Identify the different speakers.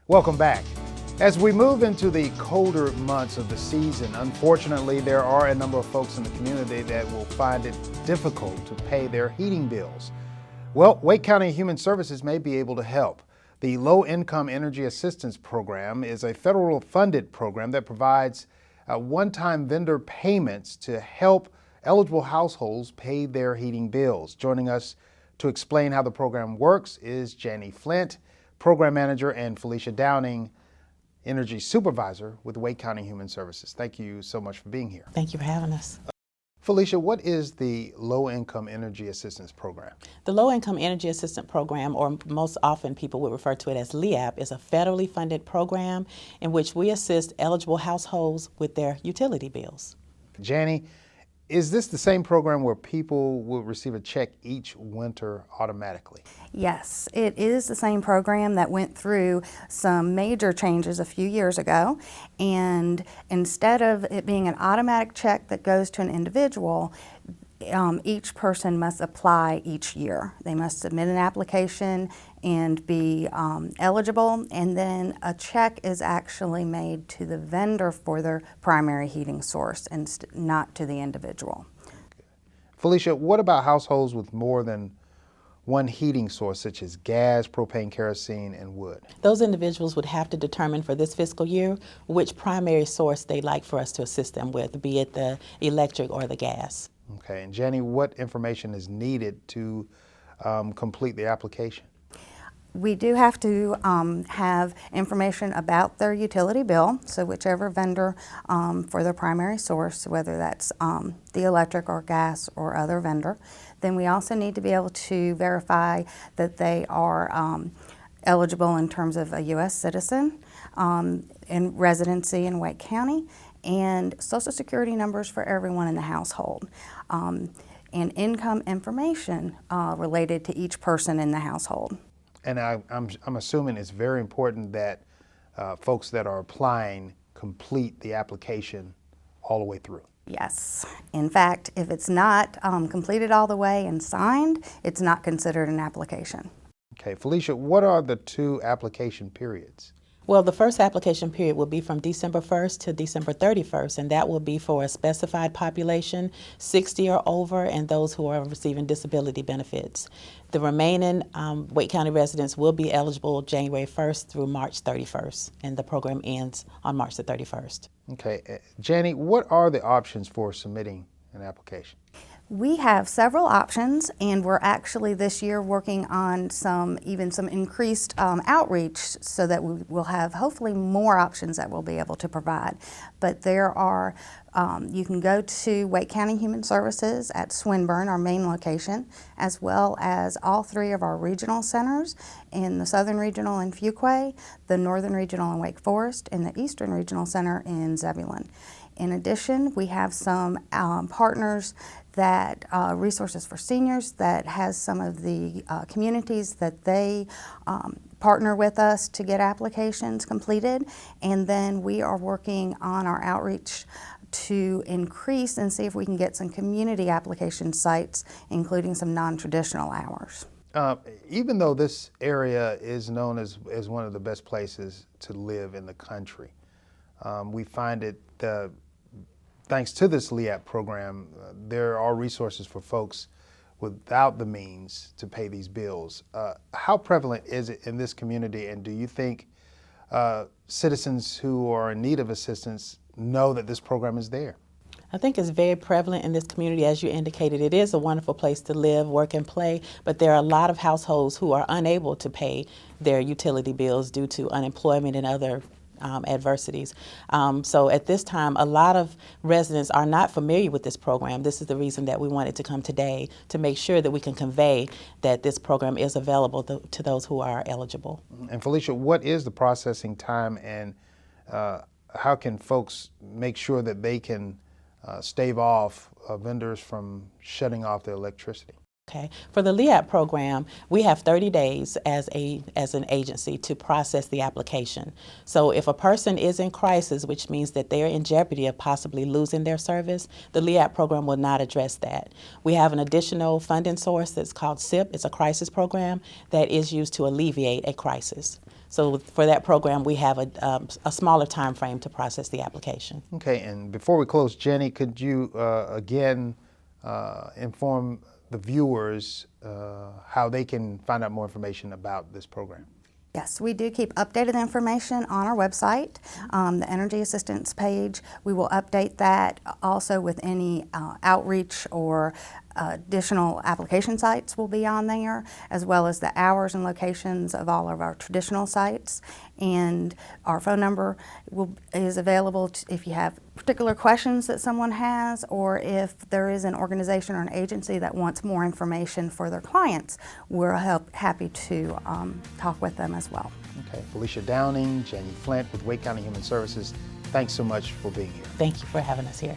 Speaker 1: Welcome back. As we move into the colder months of the season, unfortunately, there are a number of folks in the community that will find it difficult to pay their heating bills. Well, Wake County Human Services may be able to help. The Low Income Energy Assistance Program is a federal funded program that provides one-time vendor payments to help eligible households pay their heating bills. Joining us to explain how the program works is Janie Flint, Program Manager, and Felicia Downing, Energy Supervisor with Wake County Human Services. Thank you so much for being here.
Speaker 2: Thank you for having us.
Speaker 1: Felicia, what is the Low Income Energy Assistance Program?
Speaker 2: The Low Income Energy Assistance Program, or most often people would refer to it as LIAP, is a federally funded program in which we assist eligible households with their utility bills.
Speaker 1: Janie, is this the same program where people will receive a check each winter automatically?
Speaker 3: Yes, it is the same program that went through some major changes a few years ago, and instead of it being an automatic check that goes to an individual, each person must apply each year. They must submit an application and be eligible, and then a check is actually made to the vendor for their primary heating source and not to the individual.
Speaker 1: Okay. Felicia, what about households with more than one heating source, such as gas, propane, kerosene, and wood?
Speaker 2: Those individuals would have to determine for this fiscal year which primary source they'd like for us to assist them with, be it the electric or the gas.
Speaker 1: Okay, and Janie, what information is needed to complete the application?
Speaker 3: We do have to have information about their utility bill, so whichever vendor for their primary source, whether that's the electric or gas or other vendor. Then we also need to be able to verify that they are eligible in terms of a U.S. citizen and residency in Wake County, and Social Security numbers for everyone in the household, and income information related to each person in the household.
Speaker 1: And I'm assuming it's very important that folks that are applying complete the application all the way through.
Speaker 3: Yes. In fact, if it's not completed all the way and signed, it's not considered an application.
Speaker 1: Okay, Felicia, what are the two application periods?
Speaker 2: Well, the first application period will be from December 1st to December 31st, and that will be for a specified population, 60 or over, and those who are receiving disability benefits. The remaining Wake County residents will be eligible January 1st through March 31st, and the program ends on March the 31st.
Speaker 1: Okay, Janie, what are the options for submitting an application?
Speaker 3: We have several options, and we're actually this year working on some increased outreach so that we will have hopefully more options that we'll be able to provide. But there are, you can go to Wake County Human Services at Swinburne, our main location, as well as all three of our regional centers in the Southern Regional in Fuquay, the Northern Regional in Wake Forest, and the Eastern Regional Center in Zebulon. In addition, we have some partners that Resources for Seniors that has some of the communities that they partner with us to get applications completed, and then we are working on our outreach to increase and see if we can get some community application sites, including some non-traditional hours.
Speaker 1: Even though this area is known as one of the best places to live in the country, we find it thanks to this LIAP program, there are resources for folks without the means to pay these bills. How prevalent is it in this community, and do you think citizens who are in need of assistance know that this program is there?
Speaker 2: I think it's very prevalent in this community. As you indicated, it is a wonderful place to live, work, and play, but there are a lot of households who are unable to pay their utility bills due to unemployment and other adversities. So at this time, a lot of residents are not familiar with this program. This is the reason that we wanted to come today, to make sure that we can convey that this program is available to those who are eligible.
Speaker 1: And Felicia, what is the processing time, and how can folks make sure that they can stave off vendors from shutting off their electricity?
Speaker 2: Okay. For the LIAP program, we have 30 days as an agency to process the application. So if a person is in crisis, which means that they're in jeopardy of possibly losing their service, the LIAP program will not address that. We have an additional funding source that's called SIP. It's a crisis program that is used to alleviate a crisis. So for that program, we have a smaller time frame to process the application.
Speaker 1: Okay, and before we close, Jenny, could you again inform the viewers how they can find out more information about this program?
Speaker 3: Yes, we do keep updated information on our website, the Energy Assistance page. We will update that also with any outreach or additional application sites will be on there, as well as the hours and locations of all of our traditional sites. And our phone number is available if you have particular questions that someone has, or if there is an organization or an agency that wants more information for their clients, we're happy to talk with them as well.
Speaker 1: Okay, Felicia Downing, Jenny Flint with Wake County Human Services, thanks so much for being here.
Speaker 2: Thank you for having us here.